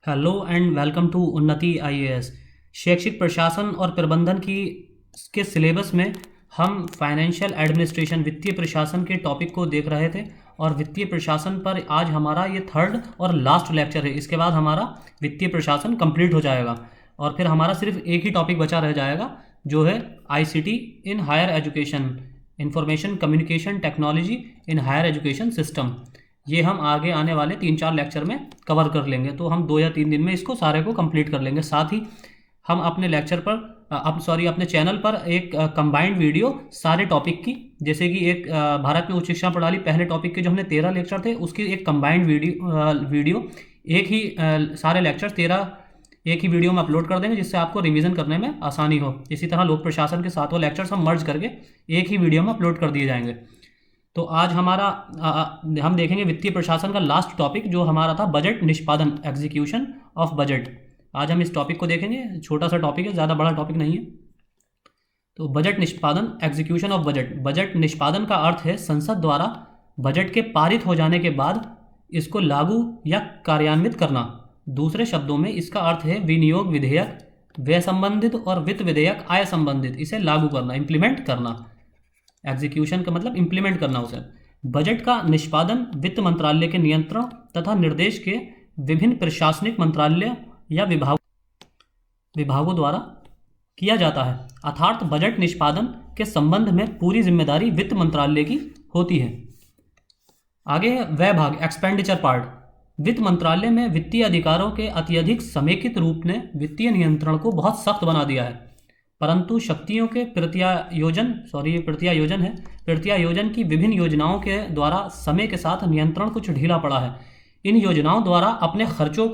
Hello and welcome to उन्नति IAS. शैक्षिक प्रशासन और प्रबंधन की के सिलेबस में हम फाइनेंशियल एडमिनिस्ट्रेशन वित्तीय प्रशासन के टॉपिक को देख रहे थे और वित्तीय प्रशासन पर आज हमारा ये थर्ड और लास्ट लेक्चर है। इसके बाद हमारा वित्तीय प्रशासन कंप्लीट हो जाएगा और फिर हमारा सिर्फ एक ही टॉपिक बचा रह जाएगा जो है ICT in higher education, information communication technology in higher education system. ये हम आगे आने वाले 3-4 लेक्चर में कवर कर लेंगे, तो हम 2 या 3 दिन में इसको सारे को कंप्लीट कर लेंगे। साथ ही हम अपने लेक्चर पर अपने चैनल पर एक कंबाइंड वीडियो सारे टॉपिक की, जैसे कि एक भारत में उच्च शिक्षा प्रणाली पहले टॉपिक के जो हमने 13 लेक्चर थे उसकी एक कंबाइंड वीडियो एक ही सारे लेक्चर 13 एक ही वीडियो में अपलोड कर देंगे, जिससे आपको रिवीजन करने में आसानी हो। इसी तरह लोक प्रशासन के सातों लेक्चर्स हम मर्ज करके एक ही वीडियो में अपलोड कर दिए जाएंगे। तो आज हमारा हम देखेंगे वित्तीय प्रशासन का लास्ट टॉपिक जो हमारा था बजट निष्पादन, एग्जीक्यूशन ऑफ बजट। आज हम इस टॉपिक को देखेंगे। छोटा सा टॉपिक है, ज़्यादा बड़ा टॉपिक नहीं है। तो बजट निष्पादन, एग्जीक्यूशन ऑफ बजट। बजट निष्पादन का अर्थ है संसद द्वारा बजट के पारित हो जाने के बाद इसको लागू या कार्यान्वित करना। दूसरे शब्दों में इसका अर्थ है विनियोग विधेयक, व्यय संबंधित और वित्त विधेयक आय संबंधित, इसे लागू करना, इम्प्लीमेंट करना। एग्जीक्यूशन का मतलब इम्प्लीमेंट करना उसे। बजट का निष्पादन वित्त मंत्रालय के नियंत्रण तथा निर्देश के विभिन्न प्रशासनिक मंत्रालय या विभागों द्वारा किया जाता है, अर्थात बजट निष्पादन के संबंध में पूरी जिम्मेदारी वित्त मंत्रालय की होती है। आगे है व्यय भाग, एक्सपेंडिचर पार्ट। वित्त मंत्रालय में वित्तीय अधिकारों के अत्यधिक समेकित रूप ने वित्तीय नियंत्रण को बहुत सख्त बना दिया है, परंतु शक्तियों के प्रत्यायोजन की विभिन्न योजनाओं के द्वारा समय के साथ नियंत्रण कुछ ढीला पड़ा है। इन योजनाओं द्वारा अपने खर्चों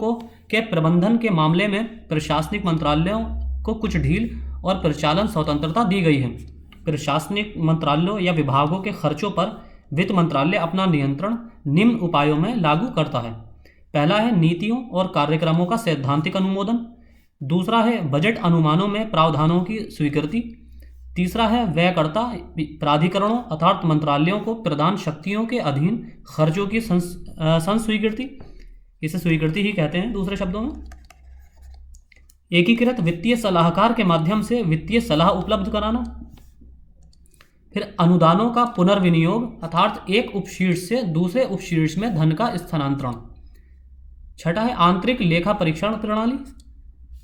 के प्रबंधन के मामले में प्रशासनिक मंत्रालयों को कुछ ढील और परिचालन स्वतंत्रता दी गई है। प्रशासनिक मंत्रालयों या विभागों के खर्चों पर वित्त मंत्रालय अपना नियंत्रण निम्न उपायों में लागू करता है। पहला है नीतियों और कार्यक्रमों का सैद्धांतिक अनुमोदन। दूसरा है बजट अनुमानों में प्रावधानों की स्वीकृति। तीसरा है व्ययकर्ता प्राधिकरणों अर्थात मंत्रालयों को प्रदान शक्तियों के अधीन खर्चों की संस्वीकृति, इसे स्वीकृति ही कहते हैं दूसरे शब्दों में। एकीकृत वित्तीय सलाहकार के माध्यम से वित्तीय सलाह उपलब्ध कराना। फिर अनुदानों का पुनर्विनियोग अर्थात एक उपशीर्ष से दूसरे उपशीर्ष में धन का स्थानांतरण। छठा है आंतरिक लेखा परीक्षण प्रणाली।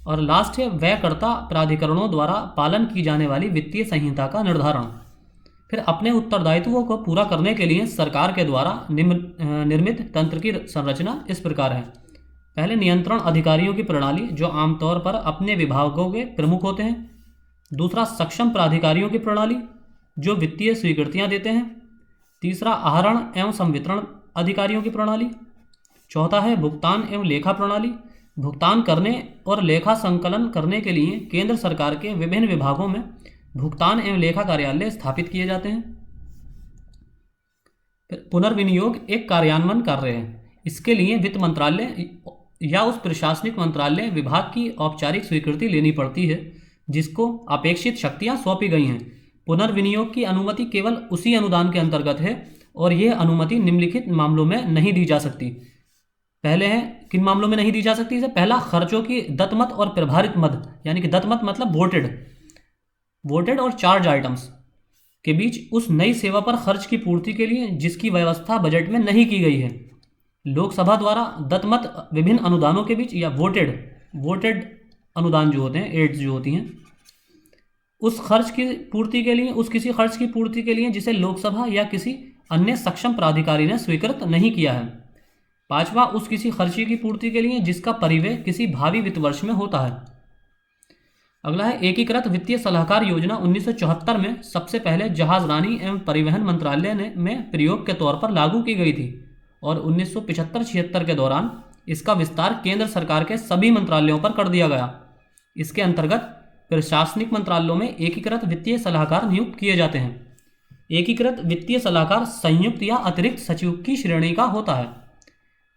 और लास्ट है व्ययकर्ता प्राधिकरणों द्वारा पालन की जाने वाली वित्तीय संहिता का निर्धारण। फिर अपने उत्तरदायित्वों को पूरा करने के लिए सरकार के द्वारा निर्मित तंत्र की संरचना इस प्रकार है। पहले तीसरा अधिकारियों की प्रणाली जो आमतौर पर अपने विभागों के प्रमुख होते हैं। दूसरा सक्षम प्राधिकारियों की प्रणाली जो वित्तीय स्वीकृतियां देते हैं। तीसरा आहरण एवं संवितरण अधिकारियों की प्रणाली। चौथा है भुगतान एवं लेखा प्रणाली। भुगतान करने और लेखा संकलन करने के लिए केंद्र सरकार के विभिन्न विभागों में भुगतान एवं लेखा कार्यालय स्थापित किए जाते हैं। पुनर्विनियोग एक कार्यान्वयन कार्य है। इसके लिए वित्त मंत्रालय या उस प्रशासनिक मंत्रालय विभाग की औपचारिक स्वीकृति लेनी पड़ती है जिसको अपेक्षित शक्तियां सौंपी गई हैं। पुनर्विनियोग की अनुमति केवल उसी अनुदान के अंतर्गत है और यह अनुमति निम्नलिखित मामलों में नहीं दी जा सकती। पहले है किन मामलों में नहीं दी जा सकती है। पहला, खर्चों की दत्तमत और प्रभारित मद, यानी कि दत्तमत मतलब वोटेड और चार्ज आइटम्स के बीच उस नई सेवा पर खर्च की पूर्ति के लिए जिसकी व्यवस्था बजट में नहीं की गई है। लोकसभा द्वारा दत्तमत विभिन्न अनुदानों के बीच या वोटेड अनुदान जो होते हैं, एड्स जो होती हैं, उस किसी खर्च की पूर्ति के लिए जिसे लोकसभा या किसी अन्य सक्षम प्राधिकारी ने स्वीकृत नहीं किया है। पांचवा, उस किसी खर्चे की पूर्ति के लिए जिसका परिव्यय किसी भावी वित्त वर्ष में होता है। अगला है एकीकृत वित्तीय सलाहकार योजना 1974 में सबसे पहले जहाजरानी एवं परिवहन मंत्रालय में प्रयोग के तौर पर लागू की गई थी और 1975-76 के दौरान इसका विस्तार केंद्र सरकार के सभी मंत्रालयों पर कर दिया गया। इसके अंतर्गत प्रशासनिक मंत्रालयों में एकीकृत वित्तीय सलाहकार नियुक्त किए जाते हैं। एकीकृत वित्तीय सलाहकार संयुक्त या अतिरिक्त सचिव की श्रेणी का होता है।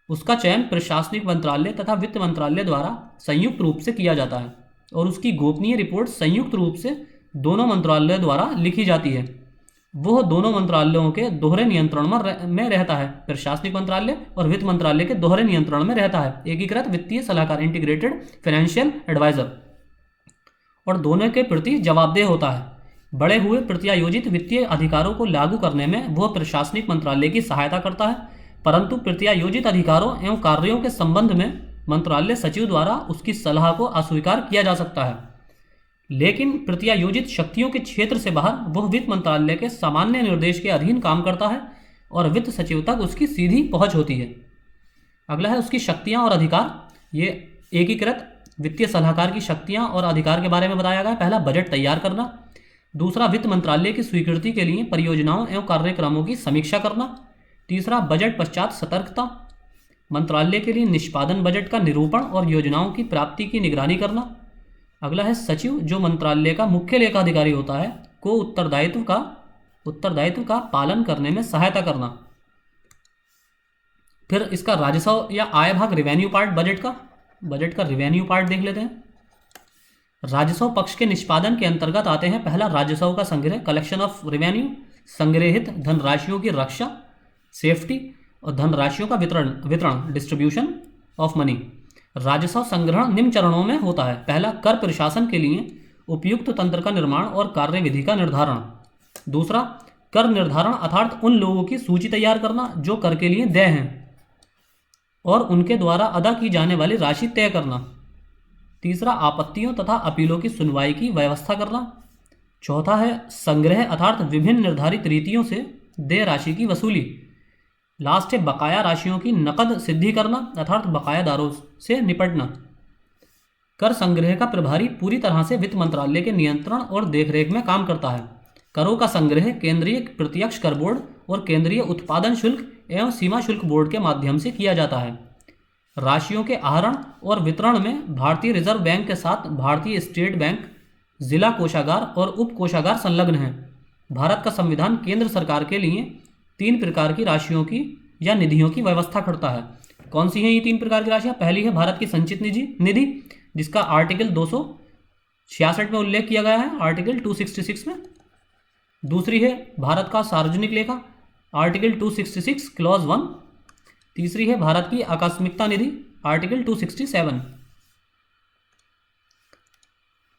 उसका चयन प्रशासनिक मंत्रालय तथा वित्त मंत्रालय द्वारा संयुक्त रूप से किया जाता है और उसकी गोपनीय रिपोर्ट संयुक्त रूप से दोनों मंत्रालय द्वारा लिखी जाती है। वह दोनों मंत्रालयों के दोहरे नियंत्रण में रहता है। प्रशासनिक मंत्रालय और वित्त मंत्रालय के दोहरे नियंत्रण में रहता है। एकीकृत वित्तीय सलाहकार, इंटीग्रेटेड फाइनेंशियल एडवाइजर, और दोनों के प्रति जवाबदेह होता है। बढ़े हुए प्रत्यायोजित वित्तीय अधिकारों को लागू करने में वह प्रशासनिक मंत्रालय की सहायता करता है, परंतु प्रत्यायोजित अधिकारों एवं कार्यों के संबंध में मंत्रालय सचिव द्वारा उसकी सलाह को अस्वीकार किया जा सकता है। लेकिन प्रत्यायोजित शक्तियों के क्षेत्र से बाहर वह वित्त मंत्रालय के सामान्य निर्देश के अधीन काम करता है और वित्त सचिव तक उसकी सीधी पहुंच होती है। अगला है उसकी शक्तियां और अधिकार। ये एकीकृत वित्तीय सलाहकार की शक्तियां और अधिकार के बारे में बताया गया है। पहला, बजट तैयार करना। दूसरा, वित्त मंत्रालय की स्वीकृति के लिए परियोजनाओं एवं कार्यक्रमों की समीक्षा करना। तीसरा, बजट पश्चात सतर्कता। मंत्रालय के लिए निष्पादन बजट का निरूपण और योजनाओं की प्राप्ति की निगरानी करना। अगला है सचिव, जो मंत्रालय का मुख्य लेखाधिकारी होता है, को उत्तरदायित्व का पालन करने में सहायता करना। फिर इसका राजस्व या आय भाग, रेवेन्यू पार्ट बजट का रेवेन्यू पार्ट देख लेते हैं। राजस्व पक्ष के निष्पादन के अंतर्गत आते हैं। पहला, राजस्व का संग्रह, कलेक्शन ऑफ रेवेन्यू, संग्रहित धनराशियों की रक्षा, सेफ्टी, और धनराशियों का वितरण, डिस्ट्रीब्यूशन ऑफ मनी। राजस्व संग्रहण निम्न चरणों में होता है। पहला, कर प्रशासन के लिए उपयुक्त तंत्र का निर्माण और कार्यविधि का निर्धारण। दूसरा, कर निर्धारण अर्थात उन लोगों की सूची तैयार करना जो कर के लिए देय हैं और उनके द्वारा अदा की जाने वाली राशि तय करना। तीसरा, आपत्तियों तथा अपीलों की सुनवाई की व्यवस्था करना। चौथा है संग्रह अर्थात विभिन्न निर्धारित रीतियों से देय राशि की वसूली। लास्ट है बकाया राशियों की नकद सिद्धि करना अर्थात बकायादारों से निपटना। कर संग्रह का प्रभारी पूरी तरह से वित्त मंत्रालय के नियंत्रण और देखरेख में काम करता है। करों का संग्रह केंद्रीय प्रत्यक्ष कर बोर्ड और केंद्रीय उत्पादन शुल्क एवं सीमा शुल्क बोर्ड के माध्यम से किया जाता है। राशियों के आहरण और वितरण में भारतीय रिजर्व बैंक के साथ भारतीय स्टेट बैंक, जिला कोषागार और उप कोषागार संलग्न हैं। भारत का संविधान केंद्र सरकार के लिए 3 प्रकार की राशियों की या निधियों की व्यवस्था करता है। कौन सी हैं ये 3 प्रकार की राशियाँ? पहली है भारत की संचित निधि, जिसका आर्टिकल 266 में उल्लेख किया गया है, आर्टिकल 266 में। दूसरी है भारत का सार्वजनिक लेखा, आर्टिकल 266 क्लॉज 1। तीसरी है भारत की आकस्मिकता निधि, आर्टिकल 267।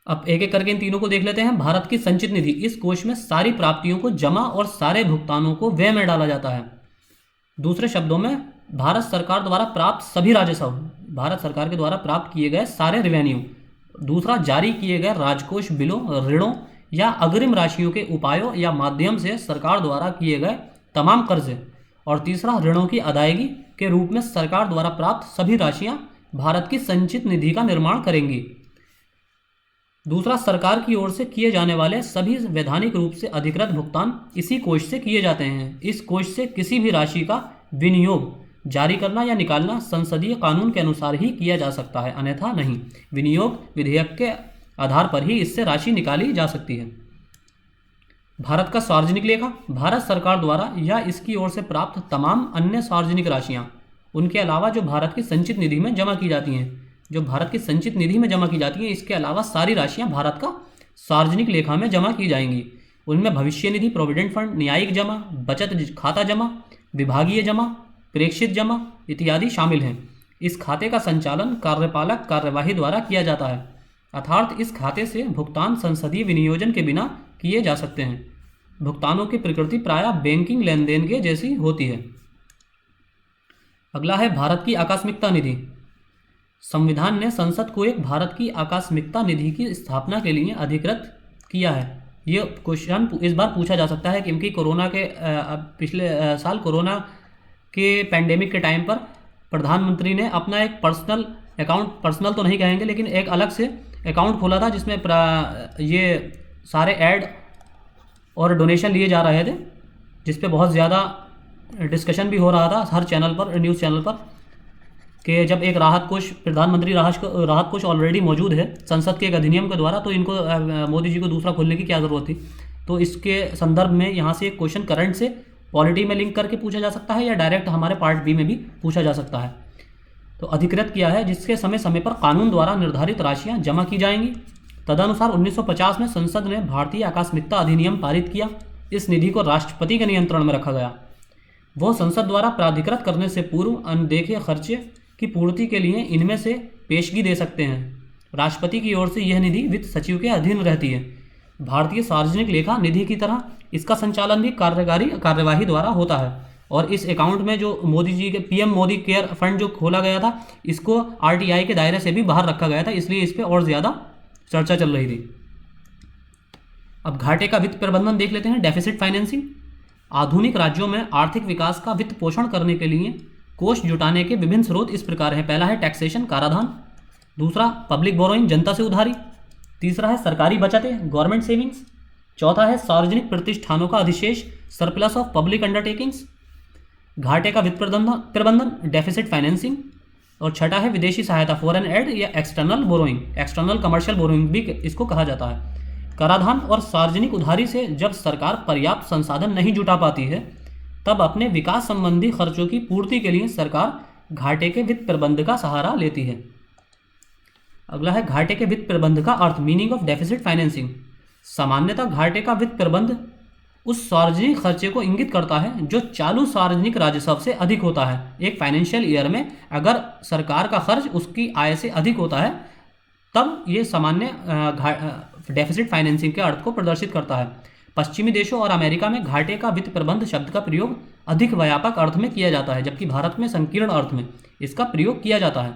अब एक एक करके इन तीनों को देख लेते हैं। भारत की संचित निधि, इस कोष में सारी प्राप्तियों को जमा और सारे भुगतानों को व्यय में डाला जाता है। दूसरे शब्दों में, भारत सरकार द्वारा प्राप्त सभी राजस्व, भारत सरकार के द्वारा प्राप्त किए गए सारे रेवेन्यू। दूसरा, जारी किए गए राजकोष बिलों, ऋणों या अग्रिम राशियों के उपायों या माध्यम से सरकार द्वारा किए गए तमाम कर्ज। और तीसरा, ऋणों की अदायगी के रूप में सरकार द्वारा प्राप्त सभी राशियां भारत की संचित निधि का निर्माण करेंगी। दूसरा, सरकार की ओर से किए जाने वाले सभी वैधानिक रूप से अधिकृत भुगतान इसी कोष से किए जाते हैं। इस कोष से किसी भी राशि का विनियोग, जारी करना या निकालना संसदीय कानून के अनुसार ही किया जा सकता है, अन्यथा नहीं। विनियोग विधेयक के आधार पर ही इससे राशि निकाली जा सकती है। भारत का सार्वजनिक लेखा, भारत सरकार द्वारा या इसकी ओर से प्राप्त तमाम अन्य सार्वजनिक राशियां, उनके अलावा जो भारत की संचित निधि में जमा की जाती हैं, इसके अलावा सारी राशियां भारत का सार्वजनिक लेखा में जमा की जाएंगी। उनमें भविष्य निधि, प्रोविडेंट फंड, न्यायिक जमा, बचत खाता जमा, विभागीय जमा, प्रेक्षित जमा इत्यादि शामिल हैं। इस खाते का संचालन कार्यपालक कार्यवाही द्वारा किया जाता है, अर्थात इस खाते से भुगतान संसदीय विनियोजन के बिना किए जा सकते हैं। भुगतानों की प्रकृति प्रायः बैंकिंग लेन देन के जैसी होती है। अगला है भारत की आकस्मिकता निधि। संविधान ने संसद को एक भारत की आकस्मिकता निधि की स्थापना के लिए अधिकृत किया है। ये क्वेश्चन इस बार पूछा जा सकता है क्योंकि कोरोना के पिछले साल कोरोना के पैंडेमिक के टाइम पर प्रधानमंत्री ने अपना एक पर्सनल अकाउंट, पर्सनल तो नहीं कहेंगे लेकिन एक अलग से अकाउंट खोला था जिसमें ये सारे ऐड और डोनेशन लिए जा रहे थे, जिस पे बहुत ज़्यादा डिस्कशन भी हो रहा था हर चैनल पर, न्यूज़ चैनल पर, कि जब एक राहत कोष, प्रधानमंत्री राहत कोष ऑलरेडी मौजूद है संसद के एक अधिनियम के द्वारा, तो इनको मोदी जी को दूसरा खोलने की क्या ज़रूरत थी। तो इसके संदर्भ में यहाँ से एक क्वेश्चन करंट से पॉलिटी में लिंक करके पूछा जा सकता है या डायरेक्ट हमारे पार्ट बी में भी पूछा जा सकता है। तो अधिकृत किया है जिसके समय समय पर कानून द्वारा निर्धारित राशियाँ जमा की जाएंगी। तदनुसार 1950 में संसद ने भारतीय आकस्मिकता अधिनियम पारित किया। इस निधि को राष्ट्रपति के नियंत्रण में रखा गया। वह संसद द्वारा प्राधिकृत करने से पूर्व अनदेखे खर्चे की पूर्ति के लिए इनमें से पेशगी दे सकते हैं। राष्ट्रपति की ओर से यह निधि वित्त सचिव के अधीन रहती है। भारतीय सार्वजनिक लेखा निधि की तरह इसका संचालन भी कार्यवाही द्वारा होता है। और इस अकाउंट में जो मोदी जी के पीएम मोदी केयर फंड जो खोला गया था, इसको आरटीआई के दायरे से भी बाहर रखा गया था, इसलिए इस पर और ज़्यादा चर्चा चल रही थी। अब घाटे का वित्त प्रबंधन देख लेते हैं। Deficit financing. आधुनिक राज्यों में आर्थिक विकास का वित्त पोषण करने के लिए कोष जुटाने के विभिन्न स्रोत इस प्रकार हैं। पहला है टैक्सेशन, कराधान। दूसरा पब्लिक बोरोइंग, जनता से उधारी। तीसरा है सरकारी बचतें, गवर्नमेंट सेविंग्स। चौथा है सार्वजनिक प्रतिष्ठानों का अधिशेष, सरप्लस ऑफ पब्लिक अंडरटेकिंग्स। घाटे का वित्त प्रबंधन, डेफिसिट फाइनेंसिंग। और छठा है विदेशी सहायता, फॉरेन एड या external borrowing, external commercial borrowing भी इसको कहा जाता है। कराधान और सार्वजनिक उधारी से जब सरकार पर्याप्त संसाधन नहीं जुटा पाती है, तब अपने विकास संबंधी खर्चों की पूर्ति के लिए सरकार घाटे के वित्त प्रबंध का सहारा लेती है। अगला है घाटे के वित्त प्रबंध का अर्थ, मीनिंग ऑफ डेफिसिट फाइनेंसिंग। सामान्यतः घाटे का वित्त प्रबंध उस सार्वजनिक खर्चे को इंगित करता है जो चालू सार्वजनिक राजस्व से अधिक होता है। एक फाइनेंशियल ईयर में अगर सरकार का खर्च उसकी आय से अधिक होता है, तब ये सामान्य डेफिसिट फाइनेंसिंग के अर्थ को प्रदर्शित करता है। पश्चिमी देशों और अमेरिका में घाटे का वित्त प्रबंध शब्द का प्रयोग अधिक व्यापक अर्थ में किया जाता है, जबकि भारत में संकीर्ण अर्थ में इसका प्रयोग किया जाता है।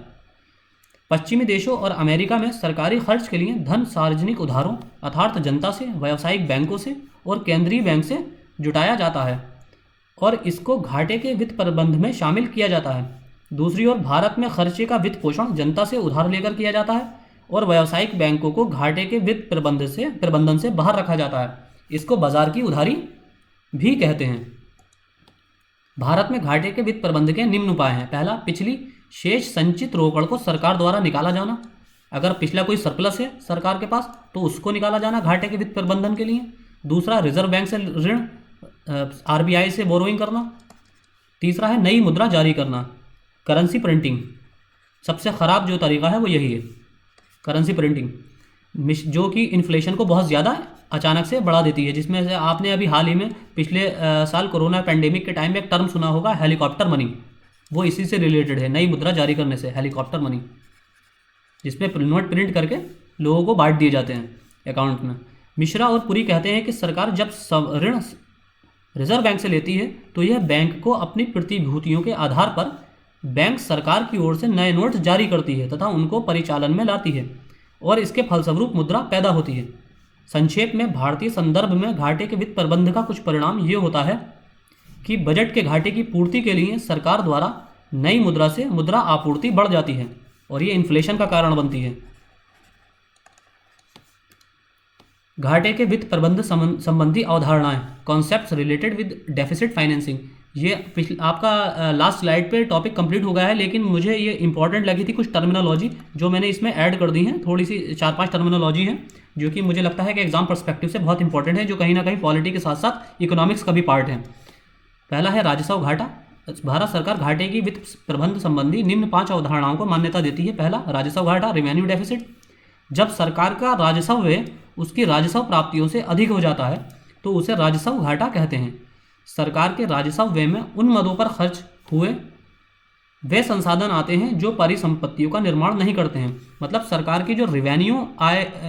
पश्चिमी देशों और अमेरिका में सरकारी खर्च के लिए धन सार्वजनिक उधारों अर्थात जनता से, व्यावसायिक बैंकों से और केंद्रीय बैंक से जुटाया जाता है और इसको घाटे के वित्त प्रबंध में शामिल किया जाता है। दूसरी ओर भारत में खर्चे का वित्त पोषण जनता से उधार लेकर किया जाता है और व्यावसायिक बैंकों को घाटे के वित्त प्रबंधन से बाहर रखा जाता है। इसको बाजार की उधारी भी कहते हैं। भारत में घाटे के वित्त प्रबंध के निम्न उपाय हैं। पहला, पिछली शेष संचित रोकड़ को सरकार द्वारा निकाला जाना। अगर पिछला कोई सरप्लस है सरकार के पास तो उसको निकाला जाना घाटे के वित्त प्रबंधन के लिए। दूसरा, रिजर्व बैंक से ऋण, आरबीआई से बोरोइंग करना। तीसरा है नई मुद्रा जारी करना, करेंसी प्रिंटिंग। सबसे ख़राब जो तरीका है वो यही है, करेंसी प्रिंटिंग, जो कि इन्फ्लेशन को बहुत ज़्यादा अचानक से बढ़ा देती है। जिसमें से आपने अभी हाल ही में पिछले साल कोरोना पैंडेमिक के टाइम में एक टर्म सुना होगा, हेलीकॉप्टर मनी, वो इसी से रिलेटेड है। नई मुद्रा जारी करने से हेलीकॉप्टर मनी, जिसमें नोट प्रिंट करके लोगों को बांट दिए जाते हैं अकाउंट में। मिश्रा और पुरी कहते हैं कि सरकार जब ऋण रिजर्व बैंक से लेती है तो यह बैंक को अपनी प्रतिभूतियों के आधार पर बैंक सरकार की ओर से नए नोट जारी करती है तथा उनको परिचालन में लाती है और इसके फलस्वरूप मुद्रा पैदा होती है। संक्षेप में भारतीय संदर्भ में घाटे के वित्त प्रबंध का कुछ परिणाम ये होता है कि बजट के घाटे की पूर्ति के लिए सरकार द्वारा नई मुद्रा से मुद्रा आपूर्ति बढ़ जाती है और ये इन्फ्लेशन का कारण बनती है। घाटे के वित्त प्रबंध संबंधी अवधारणाएं, concepts related with deficit financing. ये आपका लास्ट स्लाइड पे टॉपिक कंप्लीट हो गया है, लेकिन मुझे ये इंपॉर्टेंट लगी थी कुछ टर्मिनोलॉजी जो मैंने इसमें ऐड कर दी हैं। थोड़ी सी 4-5 टर्मिनोलॉजी हैं जो कि मुझे लगता है कि एग्जाम पर्सपेक्टिव से बहुत इंपॉर्टेंट है, जो कहीं ना कहीं पॉलिटी के साथ साथ इकोनॉमिक्स का भी पार्ट है। पहला है राजस्व घाटा। भारत सरकार घाटे की वित्त प्रबंध संबंधी निम्न 5 अवधारणाओं को मान्यता देती है। पहला, राजस्व घाटा, रेवेन्यू डेफिसिट। जब सरकार का राजस्व व्यय उसकी राजस्व प्राप्तियों से अधिक हो जाता है तो उसे राजस्व घाटा कहते हैं। सरकार के राजस्व व्यय में उन मदों पर खर्च हुए वे संसाधन आते हैं जो परिसंपत्तियों का निर्माण नहीं करते हैं। मतलब सरकार की जो रेवेन्यू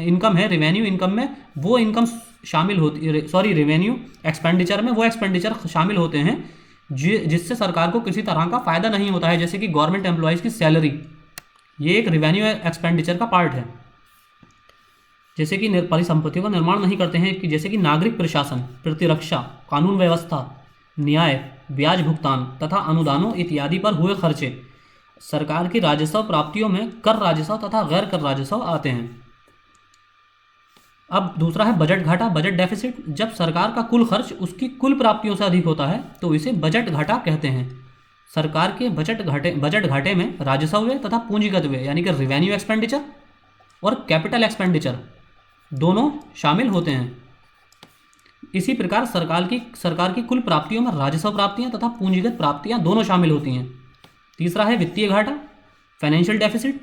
इनकम है, रेवेन्यू इनकम में वो इनकम शामिल होती, रेवेन्यू एक्सपेंडिचर में वो एक्सपेंडिचर शामिल होते हैं जिससे सरकार को किसी तरह का फ़ायदा नहीं होता है। जैसे कि गवर्नमेंट एम्प्लॉयज़ की सैलरी, ये एक रेवेन्यू एक्सपेंडिचर का पार्ट है। जैसे कि परिसंपत्तियों का निर्माण नहीं करते हैं, कि जैसे कि नागरिक प्रशासन, प्रतिरक्षा, कानून व्यवस्था, न्याय, ब्याज भुगतान तथा अनुदानों इत्यादि पर हुए खर्चे सरकार की राजस्व प्राप्तियों में कर राजस्व तथा गैर कर राजस्व आते हैं। अब दूसरा है बजट घाटा, बजट डेफिसिट। जब सरकार का कुल खर्च उसकी कुल प्राप्तियों से अधिक होता है तो इसे बजट घाटा कहते हैं। सरकार के बजट घाटे में राजस्व व्यय तथा पूंजीगत व्यय यानी कि रेवेन्यू एक्सपेंडिचर और कैपिटल एक्सपेंडिचर दोनों शामिल होते हैं। इसी प्रकार सरकार की कुल प्राप्तियों में राजस्व प्राप्तियां तथा पूंजीगत प्राप्तियां दोनों शामिल होती हैं। तीसरा है वित्तीय घाटा, फाइनेंशियल डेफिसिट।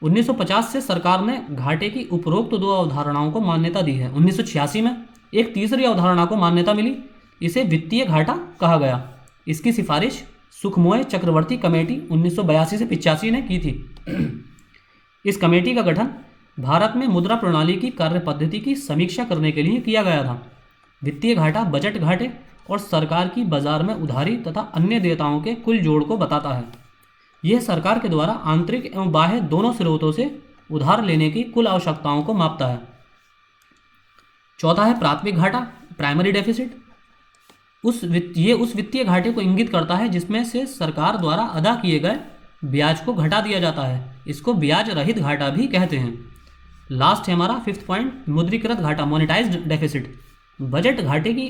1950 से सरकार ने घाटे की उपरोक्त 2 अवधारणाओं को मान्यता दी है। 1986 में एक तीसरी अवधारणा को मान्यता मिली, इसे वित्तीय घाटा कहा गया। इसकी सिफारिश सुखमोय चक्रवर्ती कमेटी 1982 से 85 ने की थी। इस कमेटी का गठन भारत में मुद्रा प्रणाली की कार्य पद्धति की समीक्षा करने के लिए किया गया था। वित्तीय घाटा बजट घाटे और सरकार की बाजार में उधारी तथा अन्य देयताओं के कुल जोड़ को बताता है। यह सरकार के द्वारा आंतरिक एवं बाह्य दोनों स्रोतों से उधार लेने की कुल आवश्यकताओं को मापता है। चौथा है प्राथमिक घाटा, प्राइमरी डेफिसिट। उस वित्तीय घाटे को इंगित करता है जिसमें से सरकार द्वारा अदा किए गए ब्याज को घटा दिया जाता है। इसको ब्याज रहित घाटा भी कहते हैं। लास्ट है हमारा 5th पॉइंट, मुद्रीकृत घाटा, मोनेटाइज्ड डेफिसिट। बजट घाटे की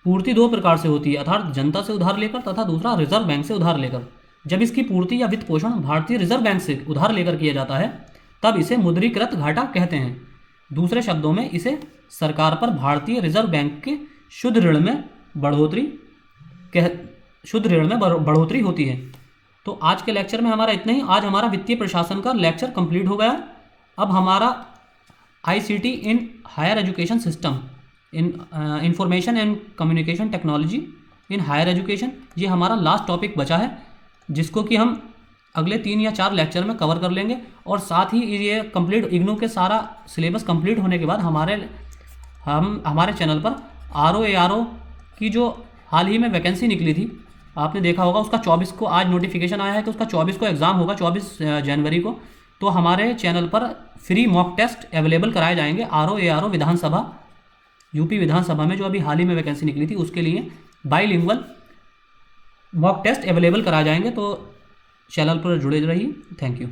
पूर्ति दो प्रकार से होती है, अर्थात जनता से उधार लेकर तथा दूसरा रिजर्व बैंक से उधार लेकर। जब इसकी पूर्ति या वित्त पोषण भारतीय रिजर्व बैंक से उधार लेकर किया जाता है तब इसे मुद्रीकृत घाटा कहते हैं। दूसरे शब्दों में इसे सरकार पर भारतीय रिजर्व बैंक के शुद्ध ऋण में बढ़ोतरी होती है। तो आज के लेक्चर में हमारा इतना ही। आज हमारा वित्तीय प्रशासन का लेक्चर कंप्लीट हो गया। अब हमारा ICT in higher education system, in information and communication technology in higher education, ये हमारा लास्ट टॉपिक बचा है, जिसको कि हम अगले 3 या 4 लेक्चर में कवर कर लेंगे। और साथ ही ये कंप्लीट इग्नू के सारा सिलेबस कंप्लीट होने के बाद हमारे चैनल पर RO की जो हाल ही में वैकेंसी निकली थी, आपने देखा होगा, उसका 24 को आज नोटिफिकेशन आया है कि उसका 24 को एग्ज़ाम होगा, 24 जनवरी को। तो हमारे चैनल पर फ्री मॉक टेस्ट अवेलेबल कराए जाएंगे। RO विधानसभा, यूपी विधानसभा में जो अभी हाल ही में वैकेंसी निकली थी, उसके लिए बाईलिंगुअल मॉक टेस्ट अवेलेबल कराए जाएंगे। तो चैनल पर जुड़े रहिए। Thank you.